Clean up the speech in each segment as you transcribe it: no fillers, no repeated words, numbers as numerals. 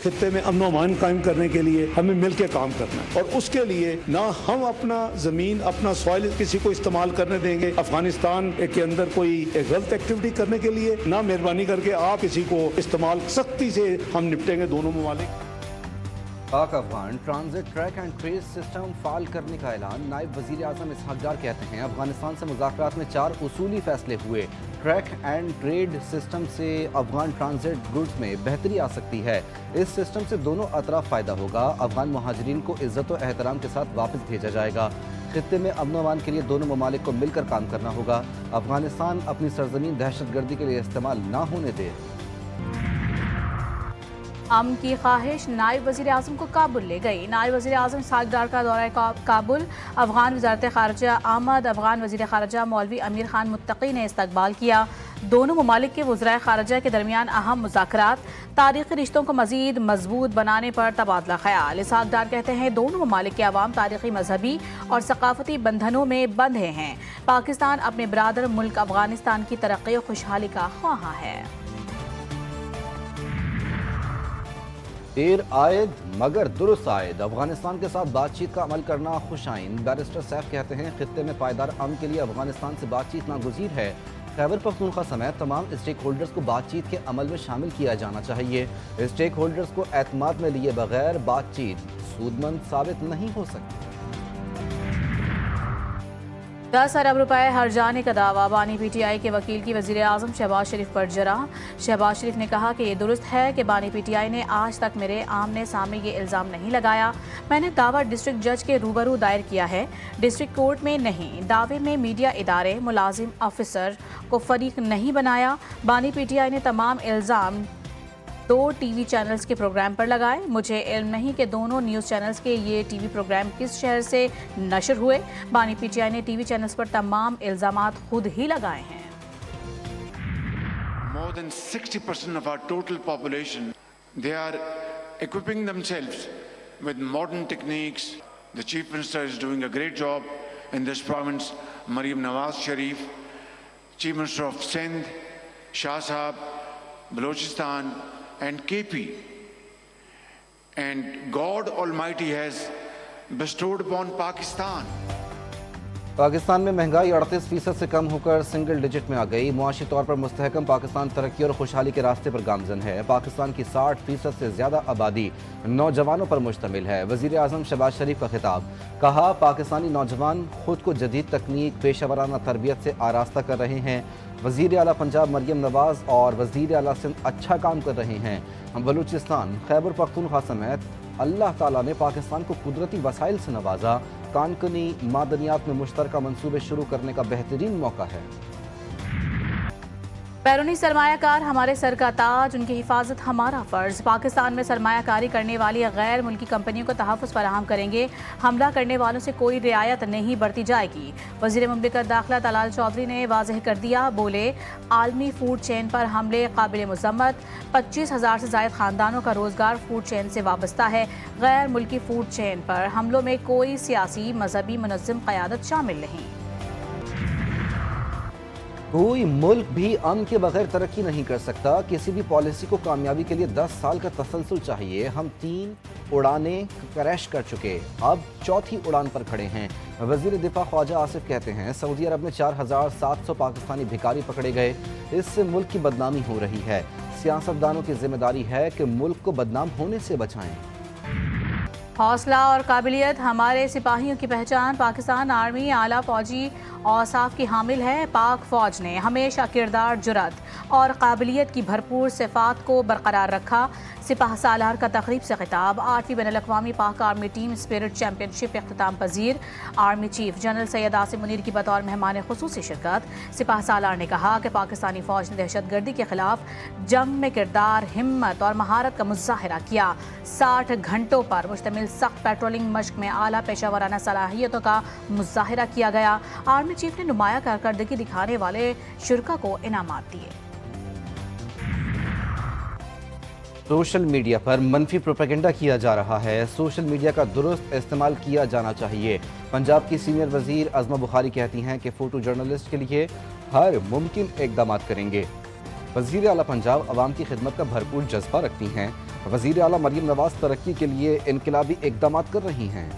खित्ते में अमन अमान कायम करने के लिए हमें मिलकर काम करना है और उसके लिए ना हम अपना जमीन अपना सॉइल किसी को इस्तेमाल करने देंगे अफगानिस्तान के अंदर कोई गलत एक्टिविटी करने के लिए, ना मेहरबानी करके आप किसी को इस्तेमाल सख्ती से हम निपटेंगे दोनों ममालिक। Pak Afghan transit track and trace system फाल करने का ऐलान। नायब वजीर आजम इसहाक डार कहते हैं अफगानिस्तान से मुज़ाकरात में 4 उसूली फैसले हुए। ट्रैक एंड ट्रेड सिस्टम से अफगान ट्रांजिट गुड्स में बेहतरी आ सकती है। इस सिस्टम से दोनों अतराफ फ़ायदा होगा। अफगान मुहाजिरीन को इज़्ज़त व एहतराम के साथ वापस भेजा जाएगा। खित्ते में अमन अमान के लिए दोनों ममालिक को मिलकर काम करना होगा। अफगानिस्तान अपनी सरजमीन दहशतगर्दी के लिए इस्तेमाल ना होने दे। अमन की ख्वाहिश नायब वज़ीर आज़म को काबुल ले गई। नायब वज़ीर आज़म इसहाक डार का दौरा काबुल। अफगान वज़ारत ख़ारजा आमद अफगान वज़ीर ख़ारजा मौलवी अमीर खान मुत्तकी ने इस्तकबाल किया। दोनों ममालिक के वज़राए ख़ारजा के दरमियान अहम मुज़ाकरात, तारीख़ी रिश्तों को मज़ीद मजबूत बनाने पर तबादला ख्याल। इसहाक डार कहते हैं दोनों ममालिक के अवाम तारीख़ी, मजहबी और सकाफ़ती बंधनों में बंधे हैं। पाकिस्तान अपने बरादर मुल्क अफगानिस्तान की तरक्की और खुशहाली का ख्वाहा है। देर आयद मगर दुरुस्त आयद, अफगानिस्तान के साथ बातचीत का अमल करना खुशाइन। बैरिस्टर सैफ कहते हैं खित्ते में पायदार अमन के लिए अफगानिस्तान से बातचीत नागुज़ीर है। खैबर पख्तूनख्वा समेत तमाम स्टेक होल्डर्स को बातचीत के अमल में शामिल किया जाना चाहिए। स्टेक होल्डर्स को एतमाद में लिए बगैर बातचीत सूदमंद साबित नहीं हो सकती। 10 अरब रुपए हर जाने का दावा। बानी पीटीआई के वकील की वज़ीर आज़म शहबाज शरीफ पर जरा। शहबाज शरीफ ने कहा कि ये दुरुस्त है कि बानी पीटीआई ने आज तक मेरे आमने सामने ये इल्ज़ाम नहीं लगाया। मैंने दावा डिस्ट्रिक्ट जज के रूबरू दायर किया है, डिस्ट्रिक्ट कोर्ट में नहीं। दावे में मीडिया इदारे, मुलाजिम ऑफिसर को फरीक नहीं बनाया। बानी पीटीआई ने तमाम इल्ज़ाम 2 टीवी चैनल्स के प्रोग्राम पर लगाए। मुझे इल्म नहीं कि दोनों न्यूज़ चैनल्स के ये टीवी प्रोग्राम किस शहर से नशर हुए। बानी पीटीआई ने टीवी चैनल्स पर तमाम इल्ज़ामात खुद ही लगाए हैं। More than 60% of our total population, they are equipping themselves with modern techniques. The Chief Minister is doing a great job in this province. Maryam Nawaz Sharif, Chief Minister of Sindh, Shah Sahab, Balochistan, and KP, and God Almighty has bestowed upon Pakistan. Pakistan में महंगाई 38% से कम होकर single digit में आ गई। मुआशी तौर पर मुस्तहकम पाकिस्तान तरक्की और खुशहाली के रास्ते पर गामजन है। पाकिस्तान की 60% से ज़्यादा आबादी नौजवानों पर मुश्तमिल है। वज़ीर आज़म शहबाज शरीफ का खिताब। कहा पाकिस्तानी नौजवान खुद को जदीद तकनीक, पेशावराना तरबियत से आरास्ता कर रहे हैं। वज़ीर आला पंजाब मरियम नवाज़ और वज़ीर आला सिंध अच्छा काम कर रहे हैं। बलूचिस्तान, खैबर पख्तूनख्वा समेत अल्लाह ताला ने पाकिस्तान को कुदरती वसाइल से नवाजा। कानकनी मादनियात में मुश्तरका मंसूबे शुरू करने का बेहतरीन मौका है। बैरूनी सरमायाकार हमारे सर का ताज, उनकी हिफाजत हमारा फ़र्ज़। पाकिस्तान में सरमायाकारी करने वाली गैर मुल्की कंपनियों को तहफ़्फ़ुज़ फराहम करेंगे। हमला करने वालों से कोई रियायत नहीं बरती जाएगी। वज़ीर मुमलिकत दाखिला तलाल चौधरी ने वाज़ेह कर दिया। बोले आलमी फूड चेन पर हमले काबिल मज़म्मत। 25,000 से ज़ायद ख़ानदानों का रोज़गार फूड चेन से वाबस्ता है। गैर मुल्की फूड चेन पर हमलों में कोई सियासी, मजहबी, मुनज़्ज़म क़यादत शामिल नहीं। कोई मुल्क भी अमन के बगैर तरक्की नहीं कर सकता। किसी भी पॉलिसी को कामयाबी के लिए 10 साल का तसलसल चाहिए। हम 3 उड़ानें क्रैश कर चुके, अब 4थी उड़ान पर खड़े हैं। वज़ीर दिफा ख्वाजा आसिफ कहते हैं सऊदी अरब में 4,700 पाकिस्तानी भिखारी पकड़े गए। इससे मुल्क की बदनामी हो रही है। सियासतदानों की जिम्मेदारी है कि मुल्क को बदनाम होने से बचाएं। हौसला और काबिलियत हमारे सिपाहियों की पहचान। पाकिस्तान आर्मी आला फौजी औसाफ की हामिल है। पाक फ़ौज ने हमेशा किरदार, जुरत और काबिलियत की भरपूर सिफ़ात को बरकरार रखा। सिपाह सालार का तक़रीब से खिताब। 8वीं बैनुल-अक़वामी Pak army team spirit championship इख्तिताम पजीर। Army chief general Syed Asim Munir की बतौर मेहमान खुसूसी शिरकत। सिपाह सालार ने कहा कि पाकिस्तानी फ़ौज ने दहशतगर्दी के खिलाफ जंग में किरदार, हिम्मत और महारत का मुज़ाहिरा किया। 60 घंटों पर मुश्तमिल सख्त पेट्रोलिंग मश्क में आला पेशावराना सलाहियतों का मुज़ाहिरा किया गया। आर्मी चीफ ने नुमाया कारकर्दगी दिखाने वाले शुरका को इनामात दिए। सोशल मीडिया पर मनफी प्रोपेगेंडा किया जा रहा है। सोशल मीडिया का दुरुस्त इस्तेमाल किया जाना चाहिए। पंजाब की सीनियर वजीर अज़मा बुखारी कहती हैं कि फ़ोटो जर्नलिस्ट के लिए हर मुमकिन इक़दाम करेंगे। वज़ीर आला पंजाब अवाम की खिदमत का भरपूर जज्बा रखती हैं। वज़ीर आला मरीम नवाज तरक्की के लिए इनकलाबी इक़दाम कर रही हैं।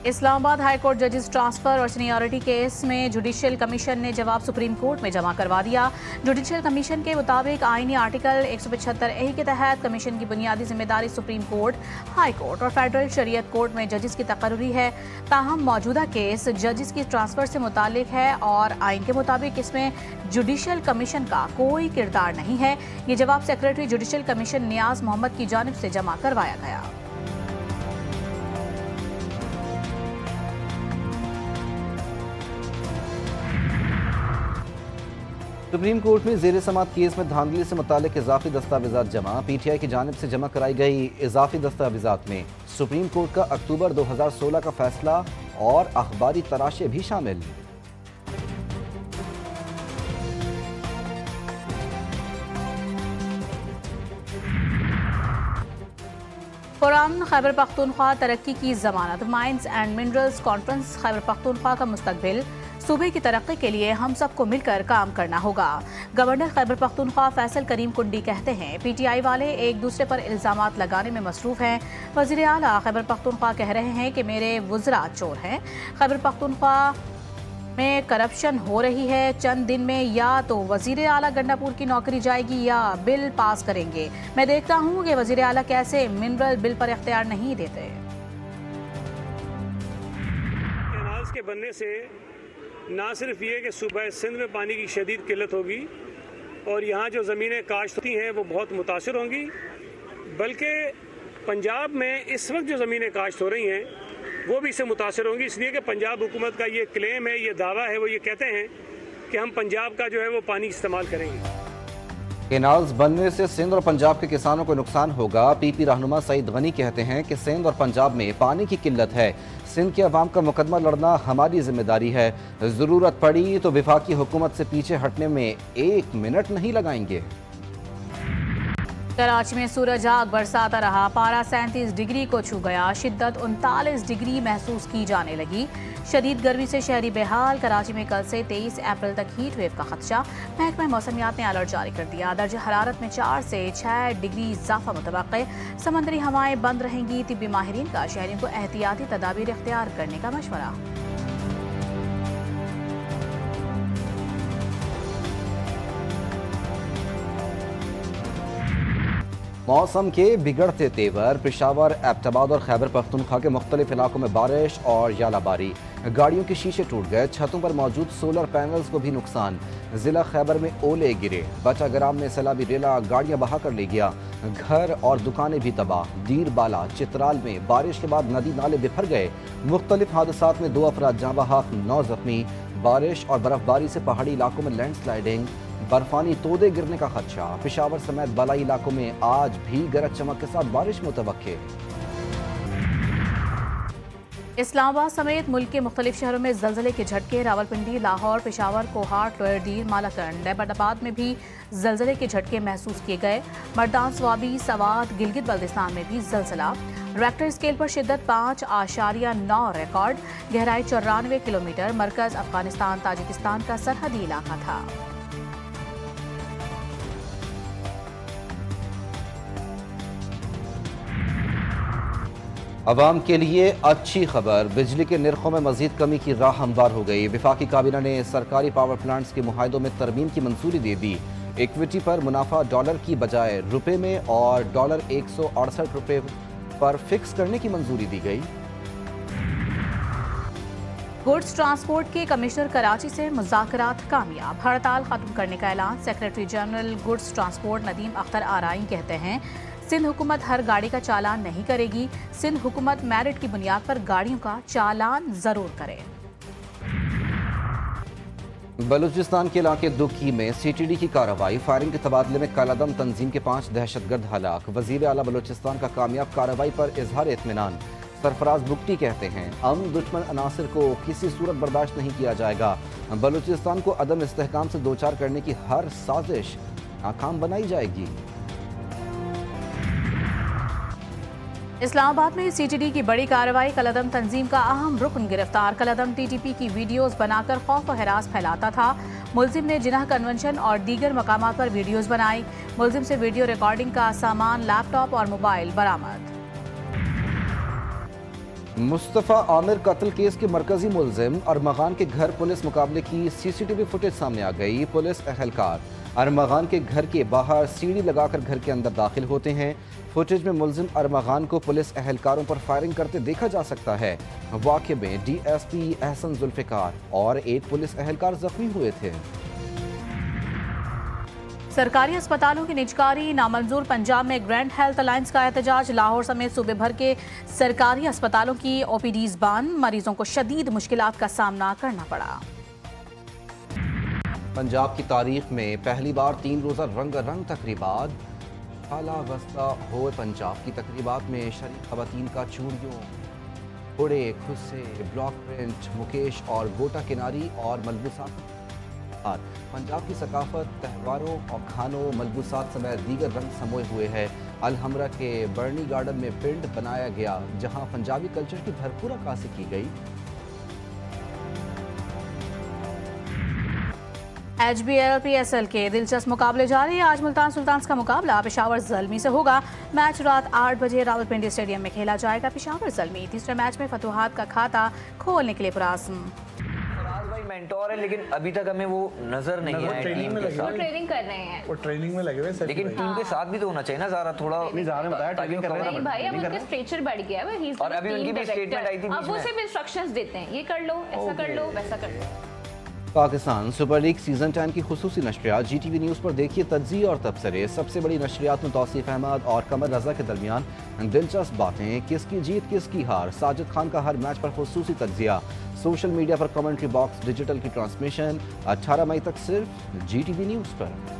इस्लामाबाद हाई कोर्ट जजेस ट्रांसफर और सीनियरिटी केस में जुडिशियल कमीशन ने जवाब सुप्रीम कोर्ट में जमा करवा दिया। जुडिशियल कमीशन के मुताबिक आईनी आर्टिकल 175A के तहत कमीशन की बुनियादी जिम्मेदारी सुप्रीम कोर्ट, हाई कोर्ट और फेडरल शरीयत कोर्ट में जजेस की तकर्री है। ताहम मौजूदा केस जजेस की ट्रांसफर से मुतालिक है और आइन के मुताबिक इसमें जुडिशियल कमीशन का कोई किरदार नहीं है। ये जवाब सेक्रेटरी जुडिशियल कमीशन नियाज मोहम्मद की जानिब से जमा करवाया गया। सुप्रीम कोर्ट में ज़ेर समात केस में धांधली से मुतालिक इजाफी दस्तावेजात जमा। PTI की जानिब से जमा कराई गई इजाफी दस्तावेजात में सुप्रीम कोर्ट का अक्टूबर 2016 का फैसला और अखबारी तराशे भी शामिल। पुरान खैबर पख्तूनख्वा तरक्की की जमानत। Mines and minerals conference Khyber Pakhtunkhwa का मुस्तकबिल। सूबे की तरक्की के लिए हम सबको मिलकर काम करना होगा। गवर्नर खैबर पख्तूनख्वा फैसल करीम कुंडी कहते हैं PTI वाले एक दूसरे पर इल्जामात लगाने में मसरूफ हैं। वज़ीर आला खैबर पख्तूनख्वा कह रहे हैं कि मेरे वुज़रा चोर हैं। खैबर पख्तूनख्वा में करप्शन हो रही है। चंद दिन में या तो वज़ीर आला गंडापुर की नौकरी जाएगी या बिल पास करेंगे। मैं देखता हूँ कि वज़ीर आला कैसे मिनरल बिल पर इख्तियार नहीं देते। कैनाल्स के बनने से ना सिर्फ ये कि सूबा सिंध में पानी की शदीद किल्लत होगी और यहाँ जो ज़मीनें काश्त होती हैं वो बहुत मुतासर होंगी, बल्कि पंजाब में इस वक्त जो ज़मीनें काश्त हो रही हैं वो भी इससे मुतासर होंगी। इसलिए कि पंजाब हुकूमत का ये क्लेम है, ये दावा है, वो ये कहते हैं कि हम पंजाब का जो है वो पानी इस्तेमाल करेंगे। केनाल्स बनने से सिंध और पंजाब के किसानों को नुकसान होगा। PP रहनुमा सईद गनी कहते हैं कि सिंध और पंजाब में पानी की किल्लत है। सिंध के अवाम का मुकदमा लड़ना हमारी जिम्मेदारी है। ज़रूरत पड़ी तो वफाकी हुकूमत से पीछे हटने में 1 मिनट नहीं लगाएंगे। कराची में सूरज आग बरसाता रहा। पारा 37 डिग्री को छू गया। शिद्दत 39 डिग्री महसूस की जाने लगी। शदीद गर्मी से शहरी बेहाल। कराची में कल से 23 अप्रैल तक हीट वेव का खदशा। महकमा मौसमियात ने अलर्ट जारी कर दिया। दर्जा हरारत में 4 से 6 डिग्री इजाफा मुतवक्के। समंदरी हवाएं बंद रहेंगी। तिब्बी माहिरीन का शहरियों को एहतियाती तदाबीर इख्तियार करने का मशवरा। मौसम के बिगड़ते तेवर। पेशावर, एबटाबाद और खैबर पख्तूनख्वा के मुख्तलिफ इलाकों में बारिश और यालाबारी। गाड़ियों के शीशे टूट गए। छतों पर मौजूद सोलर पैनल्स को भी नुकसान। जिला खैबर में ओले गिरे। बचाग्राम में सैलाबी रेला गाड़ियां बहा कर ले गया। घर और दुकानें भी तबाह। दीर बाला, चित्राल में बारिश के बाद नदी नाले बिफर गए। मुख्तलिफ हादसात में 2 अफराद जाँ बहक, 9 जख्मी। बारिश और बर्फबारी से पहाड़ी इलाकों में लैंडस्लाइडिंग, बर्फानी तोदे गिरने का खदशा। पेशावर समेत बलाई इलाकों में आज भी गरज चमक के साथ बारिश मुतवक्के। इस्लामाबाद समेत मुल्क के मुख्तलिफ शहरों में जलजले के झटके। रावलपिंडी, लाहौर, पेशावर, कोहाट, लोअर दीर, मालाकंड, एबटाबाद में भी जलजले के झटके महसूस किए गए। मर्दान, स्वाबी, सवात, गिलगित बल्दिस्तान में भी जलजला। रेक्टर स्केल पर शिद्दत 5.9 रिकॉर्ड। गहराई 94 किलोमीटर। मरकज अफगानिस्तान ताजिकिस्तान का सरहदी इलाका था। अवाम के लिए अच्छी खबर। बिजली के निर्खों में मजीद कमी की राह हमवार हो गई। वफाकी काबीना ने सरकारी पावर प्लांट्स के मुआहदों में तरमीम की मंजूरी दे दी। इक्विटी पर मुनाफा डॉलर की बजाय रुपए में और डॉलर 168 रुपए पर फिक्स करने की मंजूरी दी गई। गुड्स ट्रांसपोर्ट के कमिश्नर कराची से मुज़ाकरात कामयाब। हड़ताल खत्म करने का ऐलान। Secretary general goods transport Nadeem Akhtar Arain कहते हैं सिंध हुकूमत हर गाड़ी का चालान नहीं करेगी। सिंध हुकूमत मेरिट की बुनियाद पर गाड़ियों का चालान जरूर करे। बलूचिस्तान के इलाके दुखी में CTD की कार्रवाई। फायरिंग के तबादले में कालादम तंजीम के 5 दहशतगर्द हलाक। वजीर आला बलूचिस्तान का कामयाब कार्रवाई पर इजहार इत्मीनान। सरफराज बुगटी कहते हैं अमन दुश्मन अनासर को किसी सूरत बर्दाश्त नहीं किया जाएगा। बलूचिस्तान को अदम इस्तेहकाम से दोचार करने की हर साजिश नाकाम बनाई जाएगी। इस्लामाबाद में CTD की बड़ी कार्रवाई। कलदम तंजीम का अहम रुकन गिरफ्तार। कलदम TTP की वीडियोस बनाकर खौफ व हरास फैलाता था। मुलजिम ने जिनाह कन्वेंशन और दीगर मकामात पर वीडियोस बनाई। मुलजिम से वीडियो रिकॉर्डिंग का सामान, लैपटॉप और मोबाइल बरामद। मुस्तफ़ा आमिर कत्ल केस के मरकजी मुलजिम अरमगान के घर पुलिस मुकाबले की सीसीटीवी फुटेज सामने आ गई। पुलिस अहलकार अरमगान के घर के बाहर सीढ़ी लगाकर घर के अंदर दाखिल होते हैं। फुटेज में मुलजिम अरमगान को पुलिस अहलकारों पर फायरिंग करते देखा जा सकता है। वाक़े में डीएसपी एहसन जुल्फ़िकार और एक पुलिस अहलकार जख्मी हुए थे। सरकारी अस्पतालों की निजकारी नामंजूर। पंजाब में ग्रैंड हेल्थ अलायंस का एहतजाज। लाहौर समेत सूबे भर के सरकारी अस्पतालों की ओपीडीज बंद। मरीजों को शदीद मुश्किलात का सामना करना पड़ा। पंजाब की तारीख में पहली बार 3 रोज़ा रंगारंग तकरीबात। आला वस्ता हो पंजाब की तकरीबात में शरीक खवातीन का चूड़ियों, घोड़े, खुस्से, ब्लॉक प्रिंट, मुकेश और गोटा किनारी और मलबूसात। पंजाब की सकाफत त्यौहारों और खानों, मलबूसात समेत दीगर रंग समोए हुए है। अलहमरा के बर्नी गार्डन में पिंड बनाया गया जहां पंजाबी कल्चर की भरपूर अक्कासी की गई। HBL PSL के दिलचस्प मुकाबले जारी है। आज मुल्तान सुल्तान्स का मुकाबला पेशावर ज़ल्मी से होगा। मैच रात 8 बजे रावलपिंडी स्टेडियम में खेला जाएगा। पेशावर ज़ल्मी तीसरे मैच में फतुहात का खाता खोलने के लिए पुरआज़्म। मेंटोर है, लेकिन अभी तक हमें वो नजर नहीं है। ट्रेनिंग में लगे, वो ट्रेनिंग कर रहे हैं, वो ट्रेनिंग में लगे हुए। लेकिन टीम के साथ भी तो होना चाहिए ना। ज़ारा थोड़ा नहीं, ज़ारा ने बताया ट्रेनिंग कर रहे हैं। नहीं भाई, अब उनका स्ट्रेचर बढ़ गया है। और अभी उनकी भी स्टेटमेंट आई थी। अब वो सिर्फ इंस्ट्रक्शंस देते हैं, ये कर लो, ऐसा कर लो, वैसा कर लो। पाकिस्तान सुपर लीग सीजन 10 की खुसूसी नशरियात GTV न्यूज़ पर देखिए तज्ज़िये और तबसरे। सबसे बड़ी नशरियात में तौसीफ अहमद और कमर रजा के दरमियान दिलचस्प बातें, किसकी जीत किसकी हार, साजिद खान का हर मैच पर खुसूसी तज्ज़िया, सोशल मीडिया पर कमेंट्री बॉक्स, डिजिटल की ट्रांसमिशन 18 मई तक सिर्फ GTV न्यूज़ पर।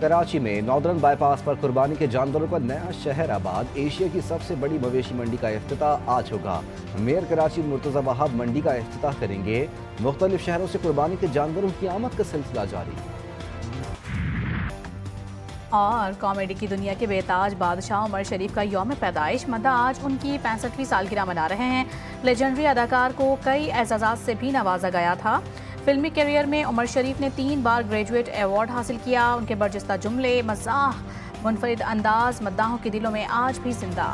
कराची में नॉर्दर्न बाईपास पर कुर्बानी के जानवरों का नया शहर आबाद। एशिया की सबसे बड़ी मवेशी मंडी का इफ्तिताह आज होगा। मेयर कराची मुर्तज़ा वहाब मंडी का इफ्तिताह करेंगे। मुख्तलिफ शहरों से कुर्बानी के जानवरों की आमद का सिलसिला जारी। और कॉमेडी की दुनिया के बेताज बादशाह उमर शरीफ का यौम पैदाइश मदा आज उनकी 65वीं सालगिरह मना रहे हैं। लेजेंडरी अदाकार को कई एजाज़ात से भी नवाजा गया था। फिल्मी करियर में उमर शरीफ ने 3 बार ग्रेजुएट अवार्ड हासिल किया। उनके बर्जस्ता जुमले, मज़ाह, मुनफरिद अंदाज मद्दाहों के दिलों में आज भी जिंदा।